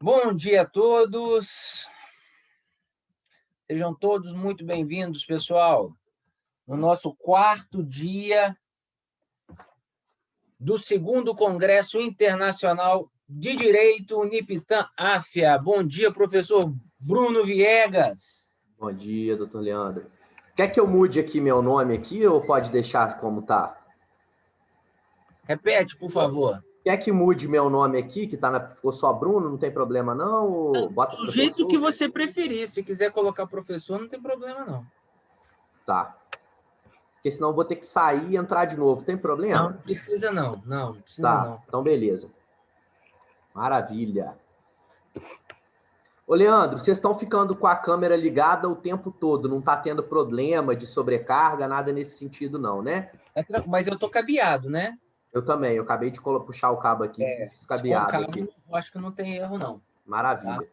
Bom dia a todos. Sejam todos muito bem-vindos, pessoal, no nosso quarto dia do segundo Congresso Internacional de Direito Unipitã-Áfia. Bom dia, professor Bruno Viegas. Bom dia, doutor Leandro. Quer que eu mude aqui meu nome aqui ou pode deixar como tá? Repete, por favor. Quer que mude meu nome aqui, que ficou só Bruno, não tem problema não? Ou bota Do jeito que professor? você preferir. Se quiser colocar professor, não tem problema, não. Tá. Porque senão eu vou ter que sair e entrar de novo. Tem problema? Não precisa, não. Não precisa, Tá, não. então beleza. Maravilha. Ô, Leandro, vocês estão ficando com a câmera ligada o tempo todo, não tá tendo problema de sobrecarga, nada nesse sentido não, né? Mas eu tô cabeado, né? Eu também, eu acabei de puxar o cabo aqui e fiz Se for cabeado cabo, aqui. eu acho que não tem erro, não. Tá? Maravilha.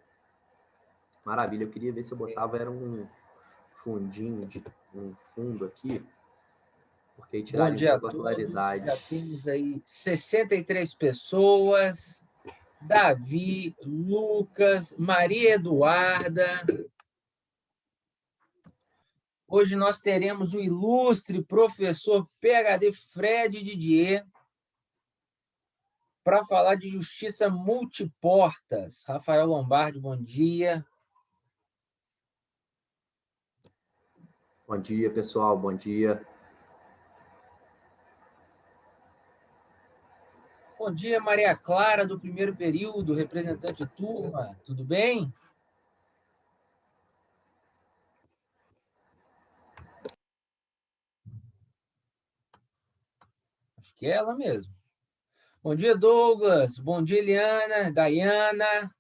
Maravilha, eu queria ver se eu botava era um fundinho, um fundo aqui, porque aí Bom tiraria um dia a pouco a todos. claridade. Já temos aí 63 pessoas. Davi, Lucas, Maria Eduarda. Hoje nós teremos o ilustre professor PhD Fred Didier para falar de justiça multiportas. Rafael Lombardi, bom dia. Bom dia, pessoal, bom dia. Bom dia, Maria Clara, do primeiro período, representante de turma. Tudo bem? Acho que é ela mesmo. Bom dia, Douglas. Bom dia, Eliana, Dayana.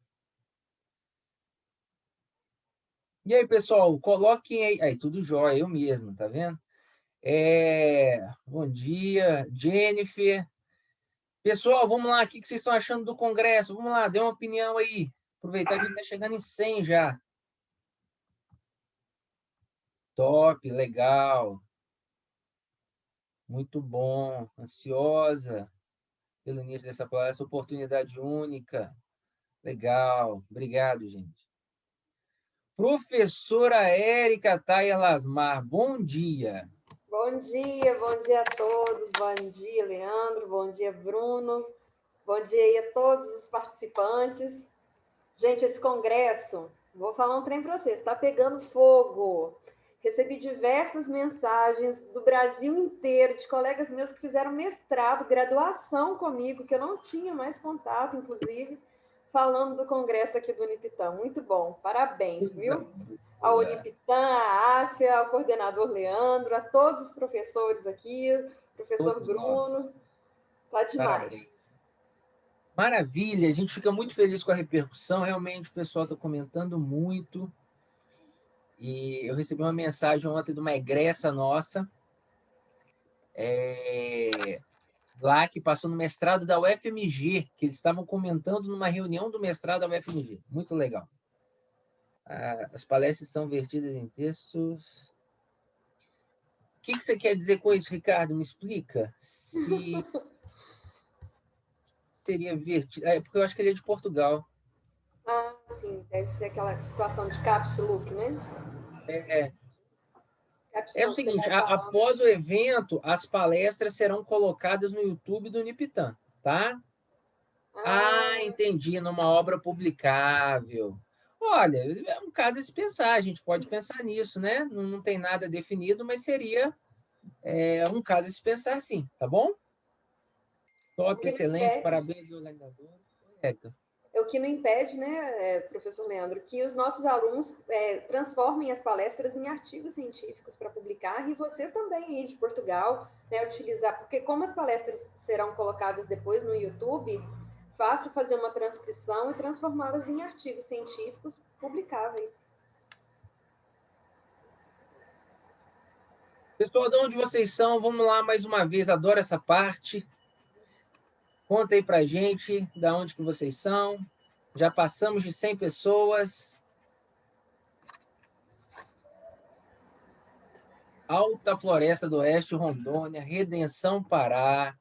E aí, pessoal, coloquem aí. Aí, tudo jóia, eu mesmo, tá vendo? Bom dia, Jennifer. Pessoal, vamos lá, o que vocês estão achando do Congresso? Vamos lá, dê uma opinião aí. Aproveitar que a gente está chegando em 100 já. Top, legal. Muito bom. Ansiosa pelo início dessa palestra, oportunidade única. Legal. Obrigado, gente. Professora Érica Taia Lasmar, bom dia. Bom dia a todos. Bom dia, Leandro. Bom dia, Bruno. Bom dia aí a todos os participantes. Gente, esse congresso, vou falar um trem para vocês, está pegando fogo. Recebi diversas mensagens do Brasil inteiro, de colegas meus que fizeram mestrado, graduação comigo, que eu não tinha mais contato, inclusive, falando do congresso aqui do Unipitã. Muito bom, parabéns, viu? Ao Unipitã, à AFIA, ao coordenador Leandro, a todos os professores aqui, professor Todos Bruno. Tá demais. Parabéns. Maravilha, a gente fica muito feliz com a repercussão, realmente o pessoal está comentando muito. E eu recebi uma mensagem ontem de uma egressa nossa, lá que passou no mestrado da UFMG, que eles estavam comentando numa reunião do mestrado da UFMG. Muito legal. As palestras estão vertidas em textos. O que você quer dizer com isso, Ricardo? Me explica. Se seria vertido. Porque eu acho que ele é de Portugal. Ah, sim, deve ser aquela situação de caps look, né? É o seguinte, após o evento, as palestras serão colocadas no YouTube do Unipitã, tá? Entendi, numa obra publicável. Olha, é um caso a se pensar, a gente pode pensar nisso, né? Não tem nada definido, mas seria um caso a se pensar sim, tá bom? Top, excelente, parabéns, organizador. Érica. O que não impede, né, professor Leandro, que os nossos alunos transformem as palestras em artigos científicos para publicar, e vocês também aí de Portugal, né, utilizar, porque como as palestras serão colocadas depois no YouTube, fácil fazer uma transcrição e transformá-las em artigos científicos publicáveis. Pessoal, de onde vocês são? Vamos lá mais uma vez, adoro essa parte. Conta aí pra gente de onde que vocês são. Já passamos de 100 pessoas. Alta Floresta do Oeste, Rondônia, Redenção, Pará.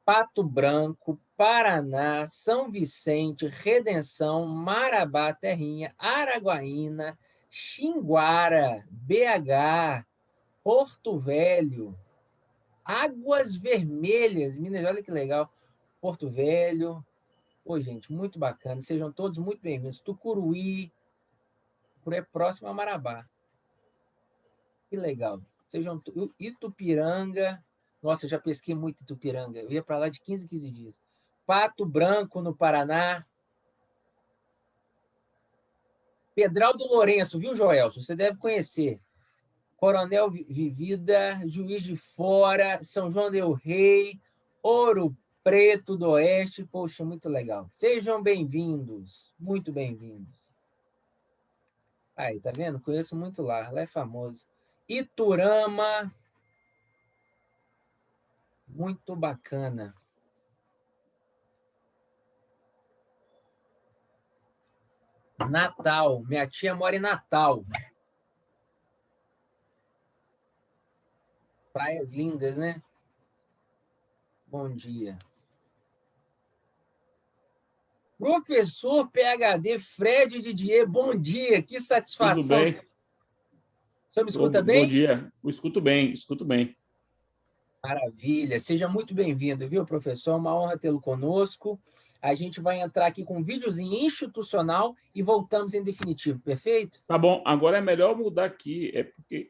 Pato Branco, Paraná, São Vicente, Redenção, Marabá, Terrinha, Araguaína, Xinguara, BH, Porto Velho, Águas Vermelhas, Minas, olha que legal, Porto Velho. Oi, gente, muito bacana. Sejam todos muito bem-vindos. Tucuruí, por aí próximo a Marabá. Que legal. Sejam Itupiranga. Nossa, eu já pesquei muito Itupiranga. Eu ia para lá de 15 em 15 dias. Pato Branco, no Paraná. Pedral do Lourenço, viu, Joelson? Você deve conhecer. Coronel Vivida, Juiz de Fora, São João del Rei, Ouro Preto do Oeste. Poxa, muito legal. Sejam bem-vindos. Muito bem-vindos. Aí, tá vendo? Conheço muito lá. Lá é famoso. Iturama. Muito bacana. Natal. Minha tia mora em Natal. Praias lindas, né? Bom dia. Professor PhD Fred Didier, bom dia. Que satisfação. Tudo bem? O senhor me escuta bem? Bom dia. Eu escuto bem, escuto bem. Maravilha. Seja muito bem-vindo, viu, professor? É uma honra tê-lo conosco. A gente vai entrar aqui com um videozinho institucional e voltamos em definitivo, perfeito? Tá bom, agora é melhor mudar aqui, porque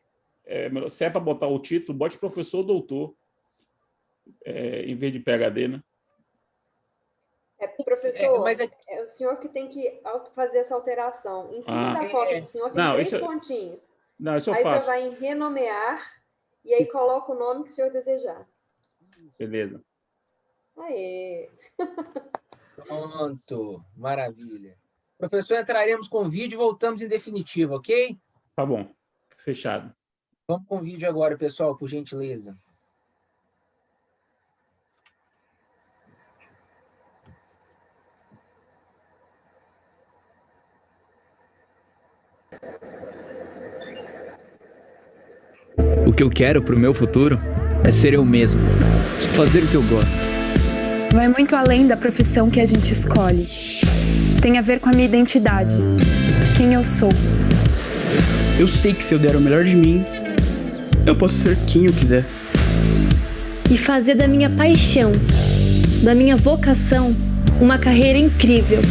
se é para botar o título, bote professor ou doutor, em vez de PhD, né? Professor, é o senhor que tem que fazer essa alteração. Em cima da foto do senhor tem três pontinhos. Não, isso eu aí faço. Você vai em renomear e aí coloca o nome que o senhor desejar. Beleza. Aê! Pronto, maravilha. Professor, entraremos com o vídeo e voltamos em definitivo, ok? Tá bom, fechado. Vamos com o vídeo agora, pessoal, por gentileza. O que eu quero para o meu futuro é ser eu mesmo, fazer o que eu gosto. Vai muito além da profissão que a gente escolhe. Tem a ver com a minha identidade, quem eu sou. Eu sei que se eu der o melhor de mim, eu posso ser quem eu quiser. E fazer da minha paixão, da minha vocação, uma carreira incrível.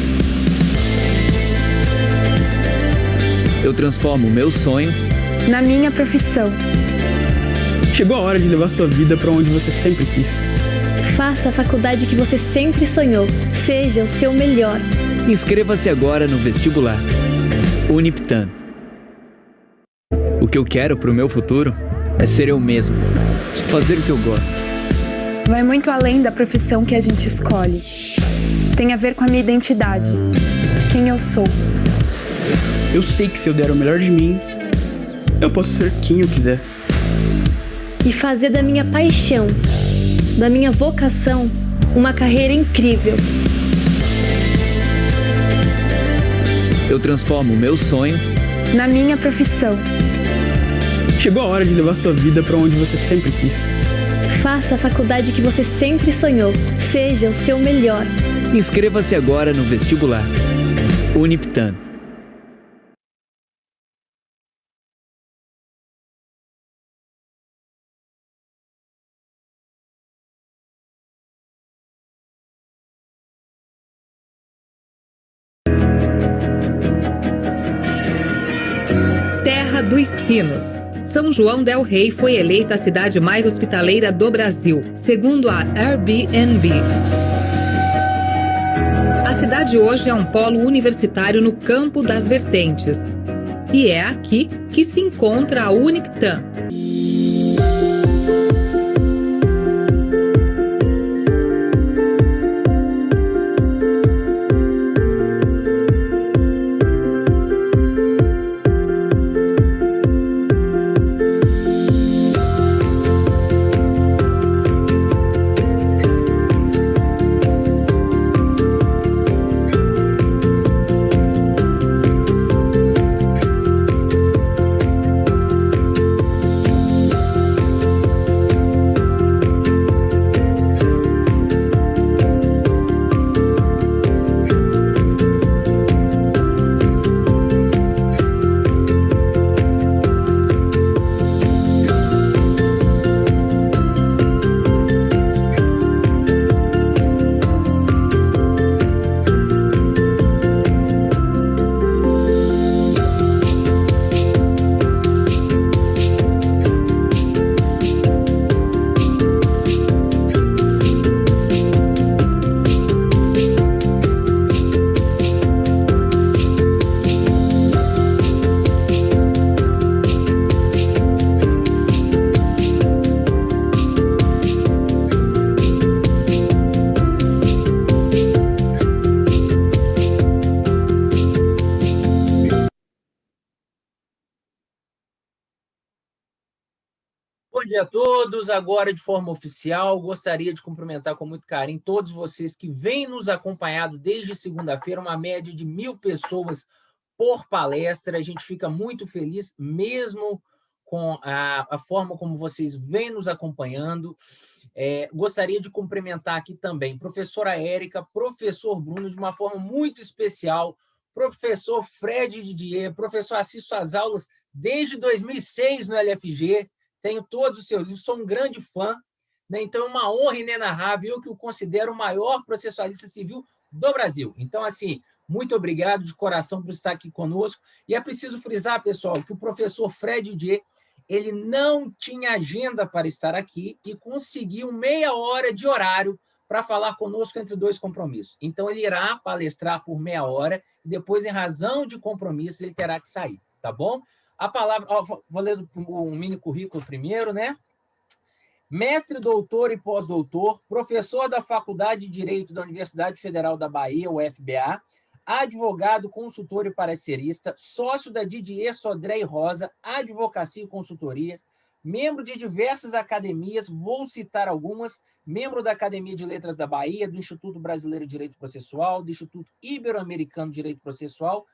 Eu transformo o meu sonho na minha profissão. Chegou a hora de levar sua vida para onde você sempre quis. Faça a faculdade que você sempre sonhou. Seja o seu melhor. Inscreva-se agora no vestibular. Uniptan. O que eu quero para o meu futuro é ser eu mesmo, fazer o que eu gosto. Vai muito além da profissão que a gente escolhe. Tem a ver com a minha identidade, quem eu sou. Eu sei que se eu der o melhor de mim, eu posso ser quem eu quiser. E fazer da minha paixão, da minha vocação, uma carreira incrível. Eu transformo o meu sonho na minha profissão. Chegou a hora de levar sua vida para onde você sempre quis. Faça a faculdade que você sempre sonhou. Seja o seu melhor. Inscreva-se agora no vestibular. Uniptan. Terra dos Sinos. São João del Rei foi eleita a cidade mais hospitaleira do Brasil, segundo a Airbnb. A cidade hoje é um polo universitário no Campo das Vertentes. E é aqui que se encontra a Uniptan. Bom dia a todos. Agora, de forma oficial, gostaria de cumprimentar com muito carinho todos vocês que vêm nos acompanhando desde segunda-feira, uma média de 1.000 pessoas por palestra. A gente fica muito feliz, mesmo com a forma como vocês vêm nos acompanhando. Gostaria de cumprimentar aqui também professora Érica, professor Bruno, de uma forma muito especial, professor Fred Didier, professor, assisto às aulas desde 2006 no LFG, tenho todos os seus livros, sou um grande fã, né? Então é uma honra inenarrável, eu que o considero o maior processualista civil do Brasil. Então, assim, muito obrigado de coração por estar aqui conosco. E é preciso frisar, pessoal, que o professor Fred Didier, ele não tinha agenda para estar aqui e conseguiu meia hora de horário para falar conosco entre dois compromissos. Então, ele irá palestrar por meia hora e depois, em razão de compromisso, ele terá que sair, tá bom? A palavra... vou ler um mini currículo primeiro, né? Mestre, doutor e pós-doutor, professor da Faculdade de Direito da Universidade Federal da Bahia, UFBA, advogado, consultor e parecerista, sócio da Didier Sodré e Rosa, advocacia e consultorias, membro de diversas academias, vou citar algumas, membro da Academia de Letras da Bahia, do Instituto Brasileiro de Direito Processual, do Instituto Ibero-Americano de Direito Processual,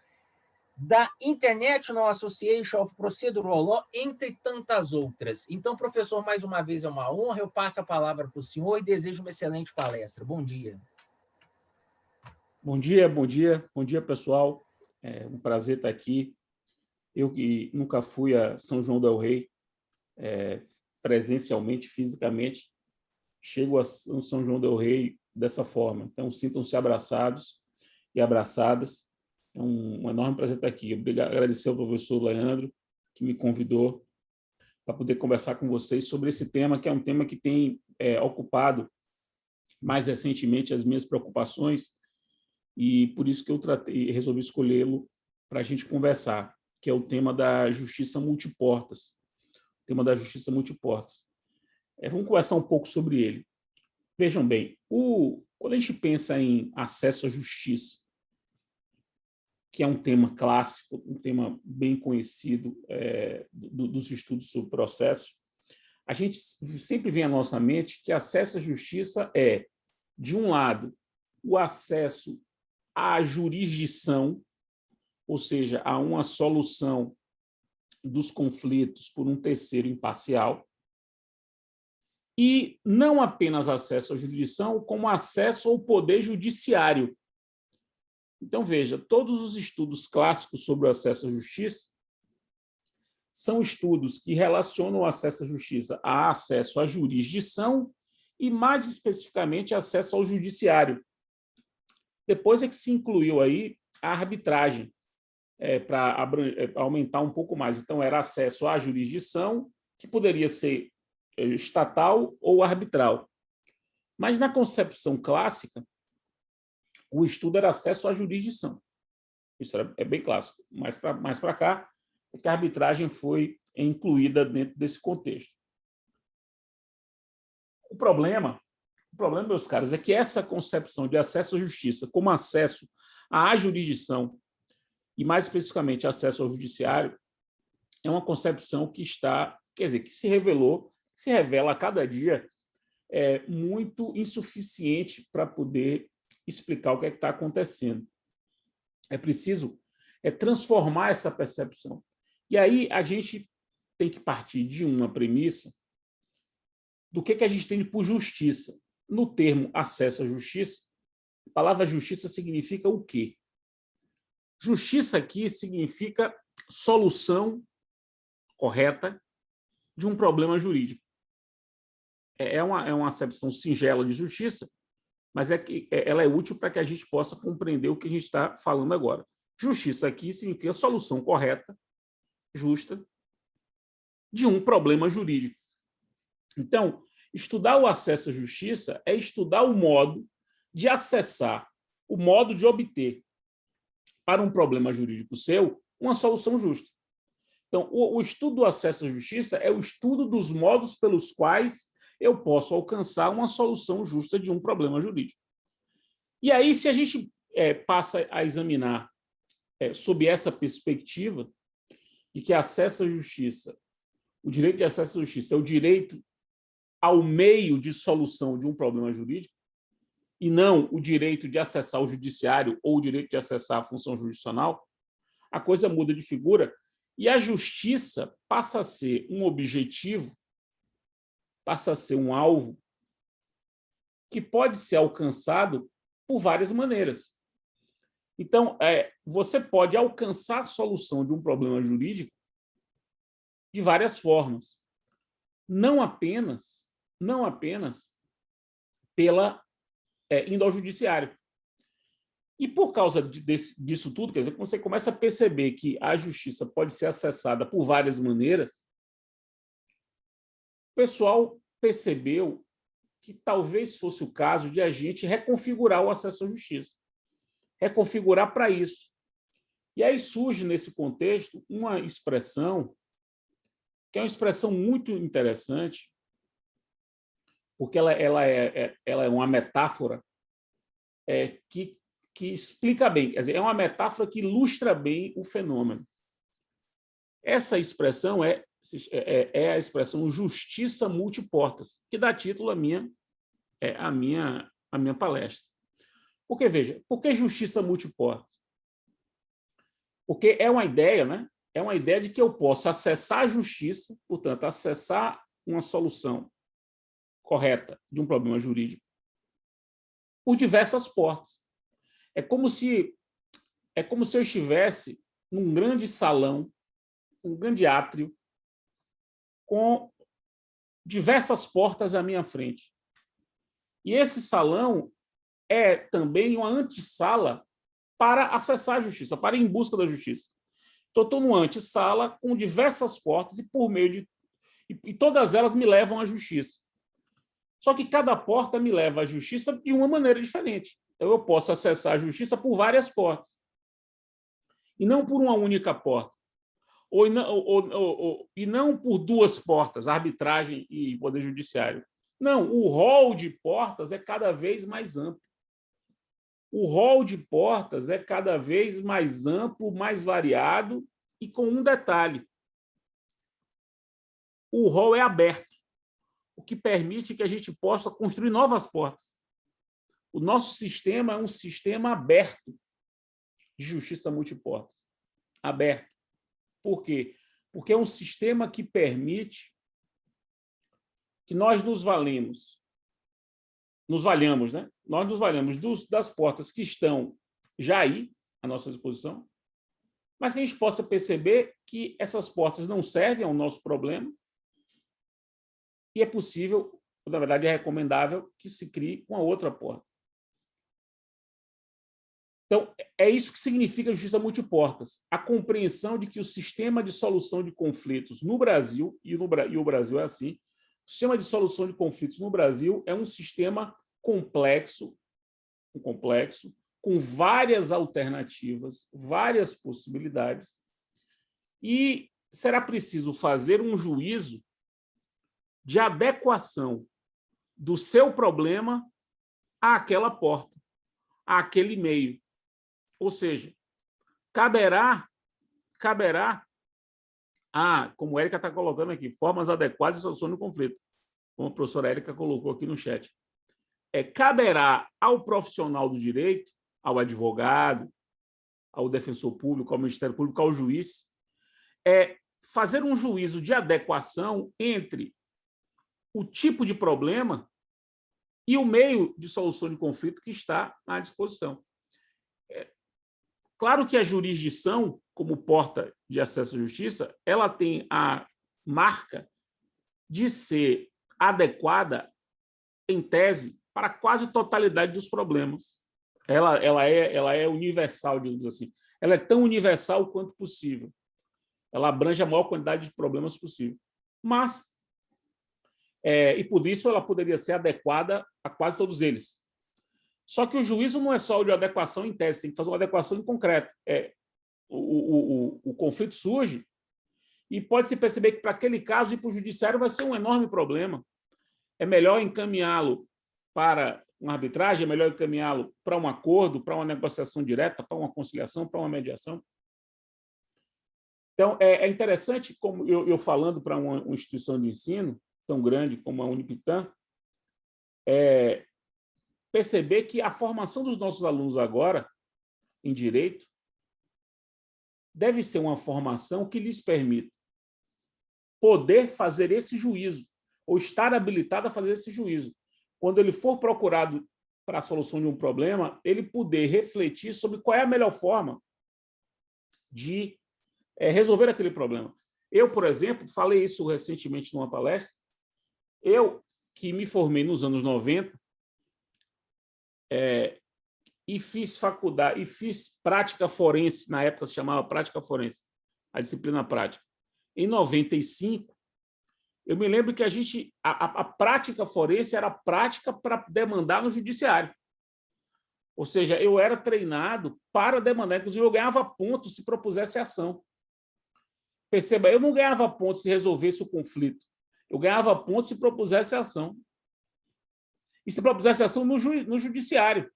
da International Association of Procedural Law, entre tantas outras. Então, professor, mais uma vez é uma honra, eu passo a palavra para o senhor e desejo uma excelente palestra. Bom dia. Bom dia, bom dia, bom dia, pessoal. É um prazer estar aqui. Eu que nunca fui a São João del Rei, presencialmente, fisicamente, chego a São João del Rei dessa forma. Então, sintam-se abraçados e abraçadas. É um enorme prazer estar aqui. Obrigado, agradecer ao professor Leandro, que me convidou para poder conversar com vocês sobre esse tema, que é um tema que tem ocupado mais recentemente as minhas preocupações, e por isso que eu resolvi escolhê-lo para a gente conversar, que é o tema da justiça multiportas. O tema da justiça multiportas. Vamos conversar um pouco sobre ele. Vejam bem, quando a gente pensa em acesso à justiça, que é um tema clássico, um tema bem conhecido dos estudos sobre processo, a gente sempre vem à nossa mente que acesso à justiça é, de um lado, o acesso à jurisdição, ou seja, a uma solução dos conflitos por um terceiro imparcial, e não apenas acesso à jurisdição, como acesso ao poder judiciário. Então, veja, todos os estudos clássicos sobre o acesso à justiça são estudos que relacionam o acesso à justiça a acesso à jurisdição e, mais especificamente, acesso ao judiciário. Depois é que se incluiu aí a arbitragem, para aumentar um pouco mais. Então, era acesso à jurisdição, que poderia ser estatal ou arbitral. Mas, na concepção clássica, o estudo era acesso à jurisdição. Isso é bem clássico. Mais para cá, é que a arbitragem foi incluída dentro desse contexto. O problema, meus caros, é que essa concepção de acesso à justiça como acesso à jurisdição e, mais especificamente, acesso ao judiciário, é uma concepção que que se revela a cada dia muito insuficiente para poder explicar o que está acontecendo. É preciso transformar essa percepção. E aí a gente tem que partir de uma premissa do que a gente tem por justiça. No termo acesso à justiça, a palavra justiça significa o quê? Justiça aqui significa solução correta de um problema jurídico. É uma acepção singela de justiça, mas ela é útil para que a gente possa compreender o que a gente está falando agora. Justiça aqui significa solução correta, justa, de um problema jurídico. Então, estudar o acesso à justiça é estudar o modo de acessar, o modo de obter para um problema jurídico seu uma solução justa. Então, o estudo do acesso à justiça é o estudo dos modos pelos quais eu posso alcançar uma solução justa de um problema jurídico. E aí, se a gente passa a examinar sob essa perspectiva de que acesso à justiça O direito de acesso à justiça é o direito ao meio de solução de um problema jurídico e não o direito de acessar o judiciário ou o direito de acessar a função jurisdicional, a coisa muda de figura e a justiça passa a ser um objetivo, passa a ser um alvo que pode ser alcançado por várias maneiras. Então, você pode alcançar a solução de um problema jurídico de várias formas, não apenas indo ao judiciário. E por causa disso tudo, quer dizer, você começa a perceber que a justiça pode ser acessada por várias maneiras, o pessoal percebeu que talvez fosse o caso de a gente reconfigurar o acesso à justiça, reconfigurar para isso. E aí surge, nesse contexto, uma expressão que é uma expressão muito interessante, porque ela é uma metáfora que explica bem, quer dizer, é uma metáfora que ilustra bem o fenômeno. Essa expressão é a expressão justiça multiportas, que dá título à minha palestra. Porque, veja, por que justiça multiportas? Porque é uma ideia, né? É uma ideia de que eu posso acessar a justiça, portanto, acessar uma solução correta de um problema jurídico por diversas portas. É como se eu estivesse num grande salão, um grande átrio, com diversas portas à minha frente. E esse salão é também uma antessala para acessar a justiça, para ir em busca da justiça. Então, estou numa antessala com diversas portas e todas elas me levam à justiça. Só que cada porta me leva à justiça de uma maneira diferente. Então, eu posso acessar a justiça por várias portas. E não por uma única porta. E não por duas portas, arbitragem e poder judiciário. Não, o rol de portas é cada vez mais amplo. O rol de portas é cada vez mais amplo, mais variado e com um detalhe. O rol é aberto, o que permite que a gente possa construir novas portas. O nosso sistema é um sistema aberto de justiça multiportas. Aberto. Por quê? Porque é um sistema que permite que nós nos valhamos, né? Nós nos valhamos das portas que estão já aí, à nossa disposição, mas que a gente possa perceber que essas portas não servem ao nosso problema e é possível, na verdade, é recomendável que se crie uma outra porta. Então, é isso que significa justiça multiportas, a compreensão de que o sistema de solução de conflitos no Brasil, e o Brasil é assim, o sistema de solução de conflitos no Brasil é um sistema complexo, com várias alternativas, várias possibilidades, e será preciso fazer um juízo de adequação do seu problema àquela porta, àquele meio. Ou seja, caberá como a Érica está colocando aqui, formas adequadas de solução do conflito, como a professora Érica colocou aqui no chat. Caberá ao profissional do direito, ao advogado, ao defensor público, ao Ministério Público, ao juiz, fazer um juízo de adequação entre o tipo de problema e o meio de solução de conflito que está à disposição. Claro que a jurisdição, como porta de acesso à justiça, ela tem a marca de ser adequada, em tese, para quase totalidade dos problemas. Ela é universal, digamos assim. Ela é tão universal quanto possível. Ela abrange a maior quantidade de problemas possível. Mas, e por isso, ela poderia ser adequada a quase todos eles. Só que o juízo não é só o de adequação em tese, tem que fazer uma adequação em concreto. O conflito surge e pode-se perceber que, para aquele caso, ir para o judiciário vai ser um enorme problema. É melhor encaminhá-lo para uma arbitragem, é melhor encaminhá-lo para um acordo, para uma negociação direta, para uma conciliação, para uma mediação. Então, é interessante, como eu falando para uma instituição de ensino tão grande como a Uniptan, perceber que a formação dos nossos alunos agora, em Direito, deve ser uma formação que lhes permita poder fazer esse juízo, ou estar habilitado a fazer esse juízo. Quando ele for procurado para a solução de um problema, ele poder refletir sobre qual é a melhor forma de resolver aquele problema. Eu, por exemplo, falei isso recentemente numa palestra, eu que me formei nos anos 90 e fiz faculdade, e fiz prática forense, na época se chamava prática forense, a disciplina prática. Em 95, eu me lembro que a prática forense era prática para demandar no judiciário. Ou seja, eu era treinado para demandar, inclusive eu ganhava pontos se propusesse ação. Perceba, eu não ganhava pontos se resolvesse o conflito, eu ganhava pontos se propusesse ação. E se propusesse ação no judiciário.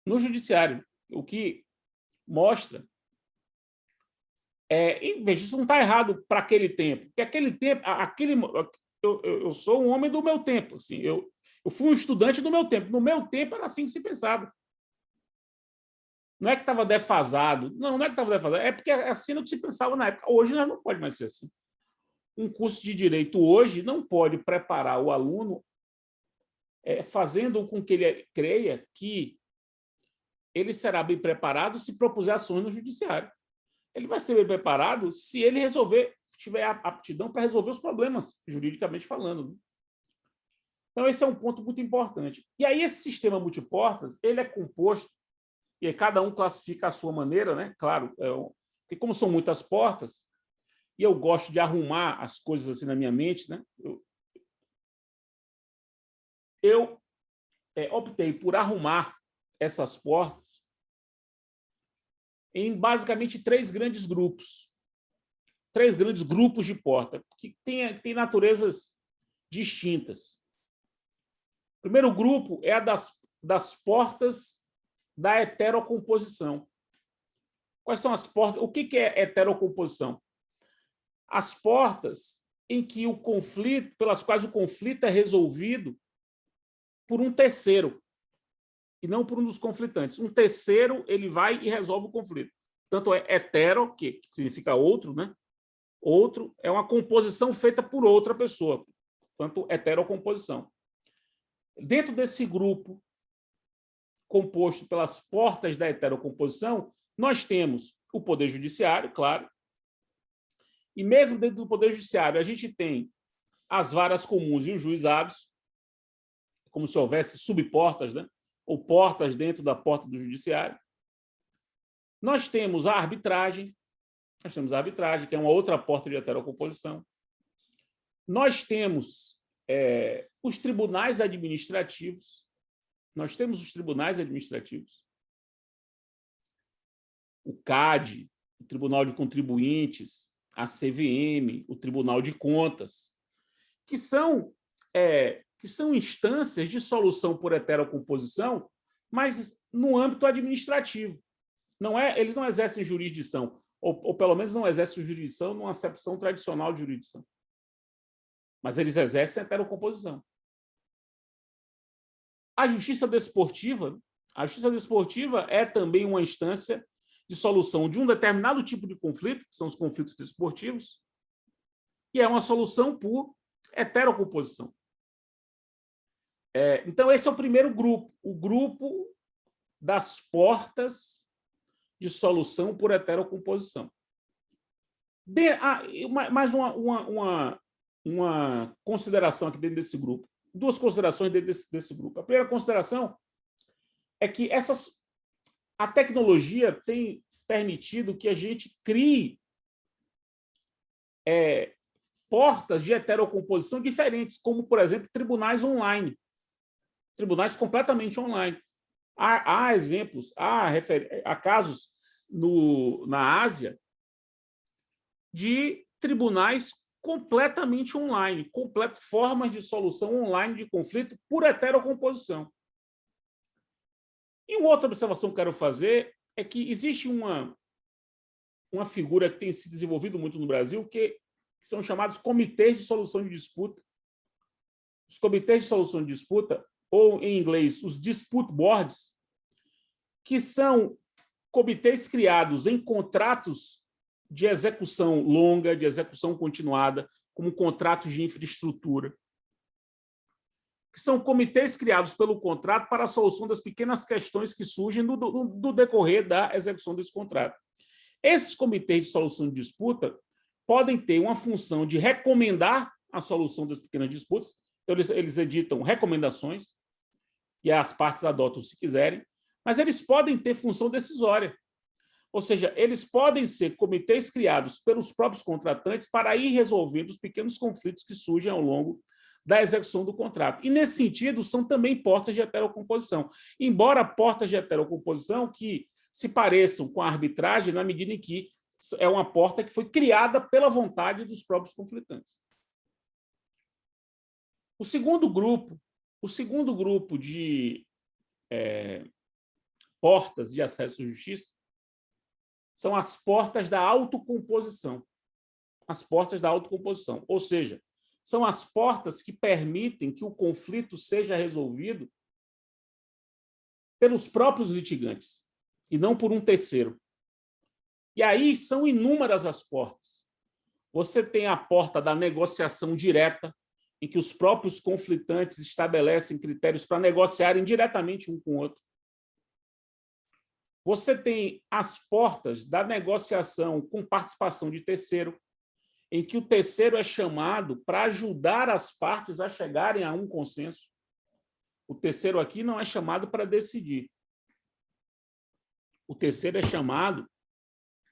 No judiciário, o que mostra... veja, isso não está errado para aquele tempo, porque aquele tempo, eu sou um homem do meu tempo, assim, eu fui um estudante do meu tempo. No meu tempo era assim que se pensava. Não é que estava defasado, não é que estava defasado, é porque é assim que se pensava na época. Hoje não pode mais ser assim. Um curso de Direito hoje não pode preparar o aluno fazendo com que ele creia que ele será bem preparado se propuser ações no judiciário. Ele vai ser bem preparado se ele tiver aptidão para resolver os problemas, juridicamente falando. Então, esse é um ponto muito importante. E aí, esse sistema multiportas, ele é composto, e cada um classifica à sua maneira, né? Claro, porque como são muitas portas, e eu gosto de arrumar as coisas assim na minha mente, né? Eu optei por arrumar essas portas em basicamente 3 grandes grupos. 3 grandes grupos de porta, que têm naturezas distintas. O primeiro grupo é a das portas da heterocomposição. Quais são as portas? O que é heterocomposição? As portas em que pelas quais o conflito é resolvido por um terceiro, e não por um dos conflitantes. Um terceiro, ele vai e resolve o conflito. Tanto é hetero, que significa outro, né? Outro é uma composição feita por outra pessoa. Portanto, heterocomposição. Dentro desse grupo, composto pelas portas da heterocomposição, nós temos o Poder Judiciário, claro, e mesmo dentro do Poder Judiciário, a gente tem as varas comuns e os juizados, como se houvesse subportas, né? Ou portas dentro da porta do Judiciário. Nós temos a arbitragem, que é uma outra porta de heterocomposição. Nós temos os tribunais administrativos. O CAD, o Tribunal de Contribuintes, a CVM, o Tribunal de Contas, que são instâncias de solução por heterocomposição, mas no âmbito administrativo. Eles não exercem jurisdição, ou pelo menos não exercem jurisdição numa acepção tradicional de jurisdição. Mas eles exercem heterocomposição. A justiça desportiva é também uma instância de solução de um determinado tipo de conflito, que são os conflitos desportivos, e é uma solução por heterocomposição. Então, esse é o primeiro grupo, o grupo das portas de solução por heterocomposição. Mais uma consideração aqui dentro desse grupo. 2 considerações dentro desse grupo. A primeira consideração é que a tecnologia tem permitido que a gente crie portas de heterocomposição diferentes, como, por exemplo, tribunais online. Tribunais completamente online. Há exemplos, há casos na Ásia de tribunais completamente online, formas de solução online de conflito por heterocomposição. E uma outra observação que eu quero fazer é que existe uma uma figura que tem se desenvolvido muito no Brasil, que são chamados comitês de solução de disputa. Os comitês de solução de disputa, ou em inglês, os dispute boards, que são comitês criados em contratos de execução longa, de execução continuada, como contratos de infraestrutura, que são comitês criados pelo contrato para a solução das pequenas questões que surgem no decorrer da execução desse contrato. Esses comitês de solução de disputa podem ter uma função de recomendar a solução das pequenas disputas, então eles editam recomendações, e as partes adotam se quiserem, mas eles podem ter função decisória. Ou seja, eles podem ser comitês criados pelos próprios contratantes para ir resolvendo os pequenos conflitos que surgem ao longo da execução do contrato. E, nesse sentido, são também portas de heterocomposição. Embora portas de heterocomposição que se pareçam com a arbitragem na medida em que é uma porta que foi criada pela vontade dos próprios conflitantes. O segundo grupo de portas de acesso à justiça são as portas da autocomposição. As portas da autocomposição, ou seja, são as portas que permitem que o conflito seja resolvido pelos próprios litigantes e não por um terceiro. E aí são inúmeras as portas. Você tem a porta da negociação direta, em que os próprios conflitantes estabelecem critérios para negociarem diretamente um com o outro. Você tem as portas da negociação com participação de terceiro, em que o terceiro é chamado para ajudar as partes a chegarem a um consenso. O terceiro aqui não é chamado para decidir. O terceiro é chamado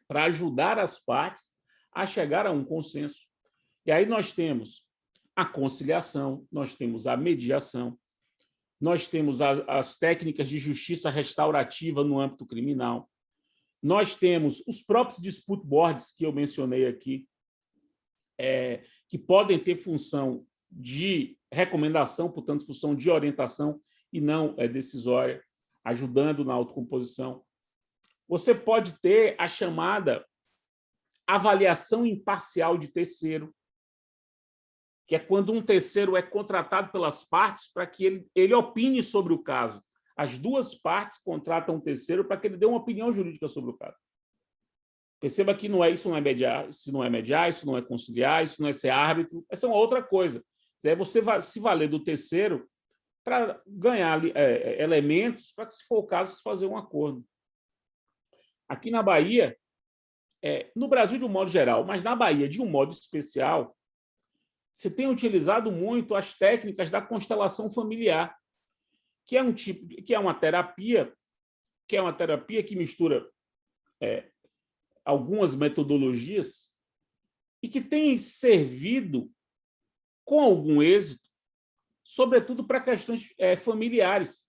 para ajudar as partes a chegar a um consenso. E aí nós temos a conciliação, nós temos a mediação, nós temos as técnicas de justiça restaurativa no âmbito criminal, nós temos os próprios dispute boards que eu mencionei aqui, que podem ter função de recomendação, portanto, função de orientação e não decisória, ajudando na autocomposição. Você pode ter a chamada avaliação imparcial de terceiro, que é quando um terceiro é contratado pelas partes para que ele opine sobre o caso. As duas partes contratam um terceiro para que ele dê uma opinião jurídica sobre o caso. Perceba que isso não é mediar, isso não é conciliar, isso não é ser árbitro, essa é uma outra coisa. Você vai se valer do terceiro para ganhar elementos para que, se for o caso, se fazer um acordo. Aqui na Bahia, no Brasil de um modo geral, mas na Bahia de um modo especial, se tem utilizado muito as técnicas da constelação familiar, que é uma terapia que mistura algumas metodologias e que tem servido com algum êxito, sobretudo para questões familiares,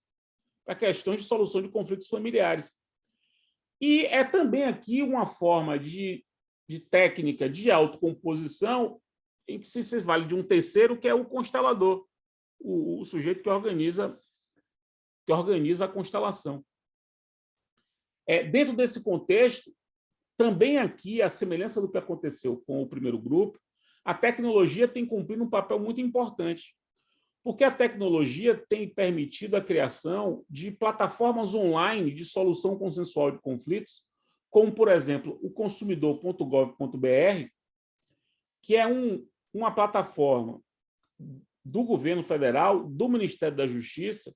para questões de solução de conflitos familiares. E é também aqui uma forma de técnica de autocomposição em que se vale de um terceiro, que é o constelador, o sujeito que organiza a constelação. Dentro desse contexto, também aqui, a semelhança do que aconteceu com o primeiro grupo, a tecnologia tem cumprido um papel muito importante, porque a tecnologia tem permitido a criação de plataformas online de solução consensual de conflitos, como, por exemplo, o consumidor.gov.br, que é uma plataforma do governo federal, do Ministério da Justiça,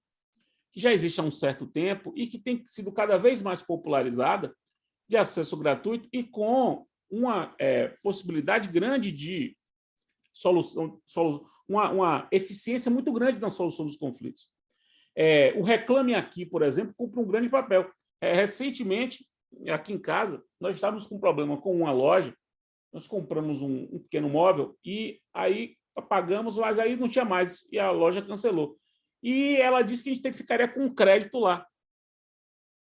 que já existe há um certo tempo e que tem sido cada vez mais popularizada, de acesso gratuito e com uma possibilidade grande de solução, uma eficiência muito grande na solução dos conflitos. O Reclame Aqui, por exemplo, cumpre um grande papel. Recentemente, aqui em casa, nós estávamos com um problema com uma loja, nós compramos um pequeno móvel e aí pagamos, mas aí não tinha mais e a loja cancelou. E ela disse que a gente ficaria com um crédito lá.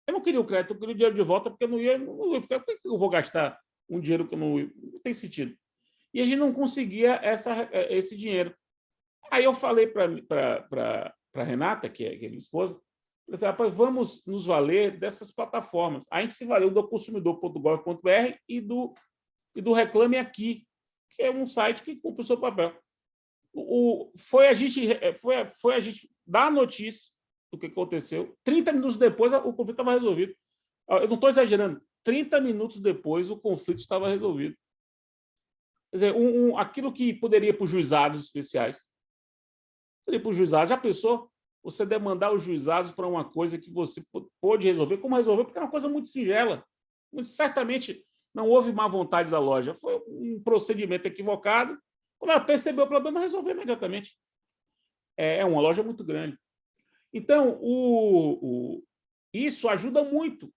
Eu não queria o crédito, eu queria o dinheiro de volta, porque eu não ia ficar. Por que eu vou gastar um dinheiro que não tem sentido? E a gente não conseguia esse dinheiro. Aí eu falei para a Renata, que é minha esposa, Falei assim, rapaz, vamos nos valer dessas plataformas. A gente se valeu do consumidor.gov.br e do Reclame Aqui, que é um site que cumpre o seu papel. Foi a gente dar a notícia do que aconteceu. 30 minutos depois, o conflito estava resolvido. Eu não estou exagerando. 30 minutos depois, o conflito estava resolvido. Quer dizer, aquilo que poderia ir para os juizados especiais. Poderia ir para os juizados. Já pensou? Você demandar os juizados para uma coisa que você pôde resolver. Como resolver? Porque é uma coisa muito singela. Certamente não houve má vontade da loja. Foi um procedimento equivocado. Quando ela percebeu o problema, resolveu imediatamente. É uma loja muito grande. Então, isso ajuda muito.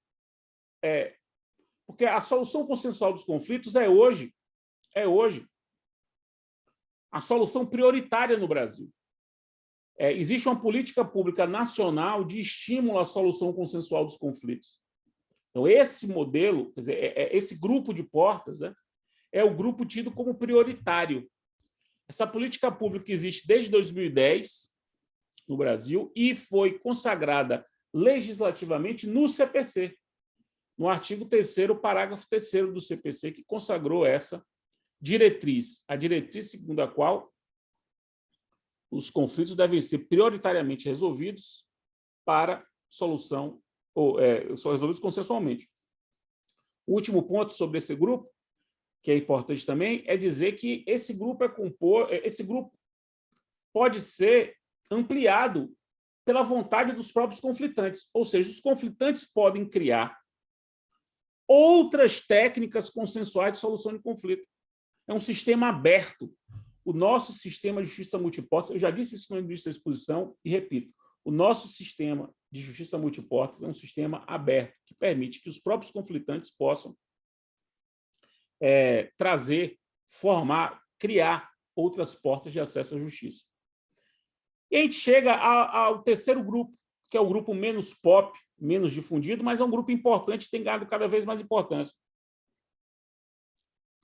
Porque a solução consensual dos conflitos é hoje a solução prioritária no Brasil. Existe uma política pública nacional de estímulo à solução consensual dos conflitos. Então, esse modelo, quer dizer, esse grupo de portas, né, é o grupo tido como prioritário. Essa política pública existe desde 2010 no Brasil e foi consagrada legislativamente no CPC, no artigo 3º, parágrafo 3º do CPC, que consagrou essa diretriz, a diretriz segundo a qual os conflitos devem ser prioritariamente resolvidos para solução, são resolvidos consensualmente. O último ponto sobre esse grupo, que é importante também, é dizer que esse grupo pode ser ampliado pela vontade dos próprios conflitantes, ou seja, os conflitantes podem criar outras técnicas consensuais de solução de conflito. É um sistema aberto. O nosso sistema de justiça multiportas, eu já disse isso no início da exposição e repito, o nosso sistema de justiça multiportas é um sistema aberto, que permite que os próprios conflitantes possam trazer, formar, criar outras portas de acesso à justiça. E a gente chega ao terceiro grupo, que é o grupo menos pop, menos difundido, mas é um grupo importante, tem ganhado cada vez mais importância,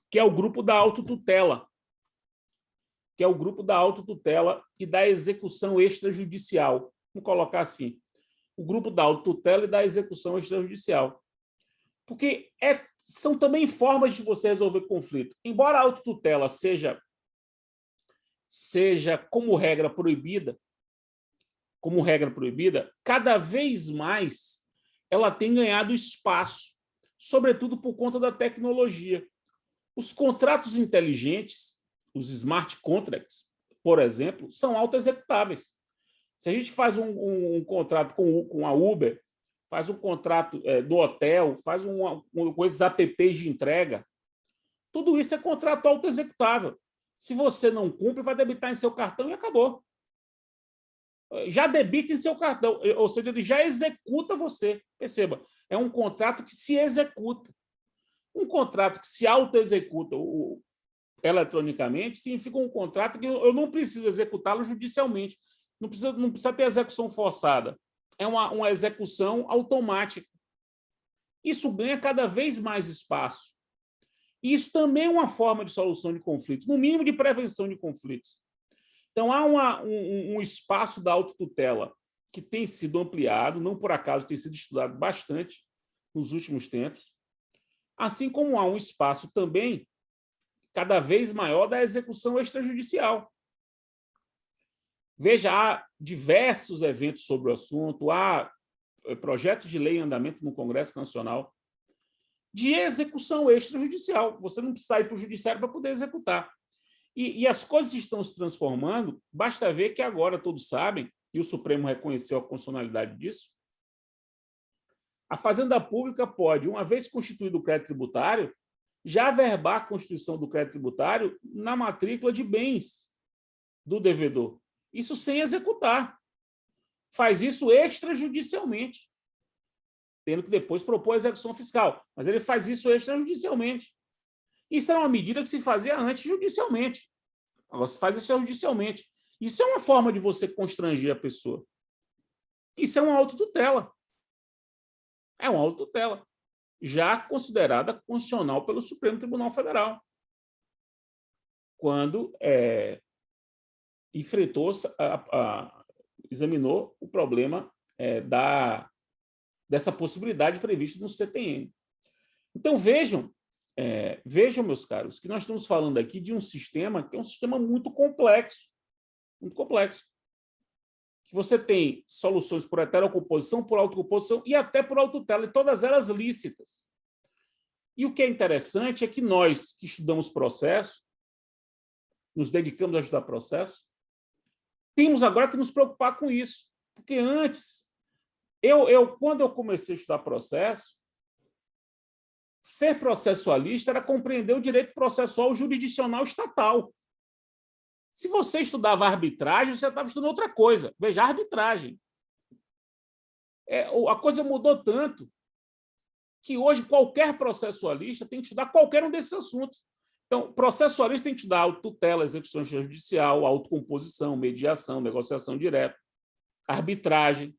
que é o grupo da autotutela, e da execução extrajudicial. Vamos colocar assim, o grupo da autotutela e da execução extrajudicial. Porque são também formas de você resolver conflito. Embora a autotutela seja como regra proibida, cada vez mais ela tem ganhado espaço, sobretudo por conta da tecnologia. Os contratos inteligentes, os smart contracts, por exemplo, são autoexecutáveis. Se a gente faz um contrato com a Uber, faz um contrato do hotel, faz com esses apps de entrega, tudo isso é contrato autoexecutável. Se você não cumpre, vai debitar em seu cartão e acabou. Já debita em seu cartão, ou seja, ele já executa você. Perceba, é um contrato que se executa. Um contrato que se autoexecuta eletronicamente significa um contrato que eu não preciso executá-lo judicialmente. Não precisa ter execução forçada. É uma execução automática. Isso ganha cada vez mais espaço. E isso também é uma forma de solução de conflitos, no mínimo de prevenção de conflitos. Então, há um espaço da autotutela que tem sido ampliado, não por acaso tem sido estudado bastante nos últimos tempos, assim como há um espaço também cada vez maior da execução extrajudicial. Veja, há diversos eventos sobre o assunto, há projetos de lei em andamento no Congresso Nacional de execução extrajudicial. Você não precisa ir para o judiciário para poder executar. E as coisas estão se transformando, basta ver que agora todos sabem, e o Supremo reconheceu a constitucionalidade disso, a Fazenda Pública pode, uma vez constituído o crédito tributário, já averbar a constituição do crédito tributário na matrícula de bens do devedor. Isso sem executar. Faz isso extrajudicialmente, tendo que depois propor a execução fiscal. Mas ele faz isso extrajudicialmente. Isso era uma medida que se fazia antes judicialmente. Agora se faz extrajudicialmente. Isso é uma forma de você constranger a pessoa. Isso é uma autotutela. É uma autotutela, já considerada constitucional pelo Supremo Tribunal Federal, quando examinou o problema dessa possibilidade prevista no CTN. Então, vejam, meus caros, que nós estamos falando aqui de um sistema que é um sistema muito complexo, que você tem soluções por heterocomposição, por autocomposição e até por autotela, e todas elas lícitas. E o que é interessante é que nós, que estudamos processo, nos dedicamos a estudar processo, temos agora que nos preocupar com isso. Porque antes, quando eu comecei a estudar processo, ser processualista era compreender o direito processual jurisdicional estatal. Se você estudava arbitragem, você estava estudando outra coisa. Veja, arbitragem. A coisa mudou tanto que hoje qualquer processualista tem que estudar qualquer um desses assuntos. Então, processualista tem que estudar autotutela, execução judicial, autocomposição, mediação, negociação direta, arbitragem.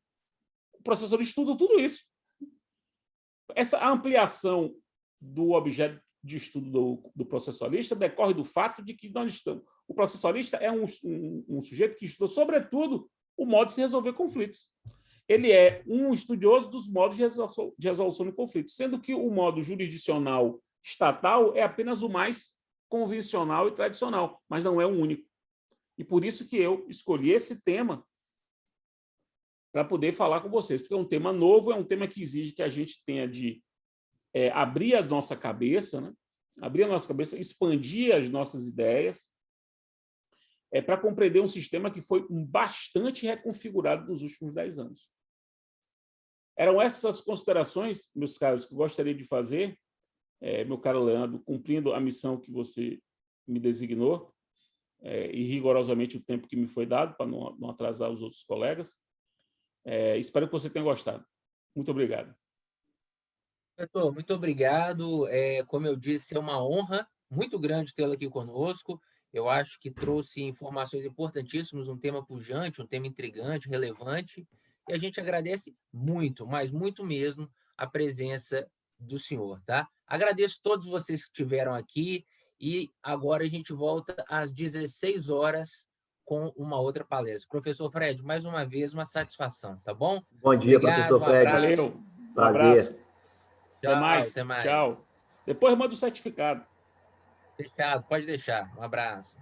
O processualista estuda tudo isso. Essa ampliação do objeto de estudo do processualista decorre do fato de que nós estamos... O processualista é um sujeito que estuda, sobretudo, o modo de se resolver conflitos. Ele é um estudioso dos modos de resolução de conflitos, sendo que o modo jurisdicional estatal é apenas o mais convencional e tradicional, mas não é o único. E por isso que eu escolhi esse tema para poder falar com vocês, porque é um tema novo, é um tema que exige que a gente tenha de abrir a nossa cabeça, né? Abrir a nossa cabeça, expandir as nossas ideias, para compreender um sistema que foi bastante reconfigurado nos últimos 10 anos. Eram essas considerações, meus caros, que eu gostaria de fazer, meu caro Leandro, cumprindo a missão que você me designou, e rigorosamente o tempo que me foi dado, para não atrasar os outros colegas. Espero que você tenha gostado. Muito obrigado. Professor, muito obrigado. Como eu disse, é uma honra muito grande tê-lo aqui conosco. Eu acho que trouxe informações importantíssimas, um tema pujante, um tema intrigante, relevante, e a gente agradece muito, mas muito mesmo, a presença do senhor, tá? Agradeço a todos vocês que estiveram aqui, e agora a gente volta às 16 horas com uma outra palestra. Professor Fred, mais uma vez, uma satisfação, tá bom? Bom dia, obrigado, professor Fred. Valeu. Prazer. Até mais. Até mais. Tchau. Depois manda o certificado. Fechado, pode deixar. Um abraço.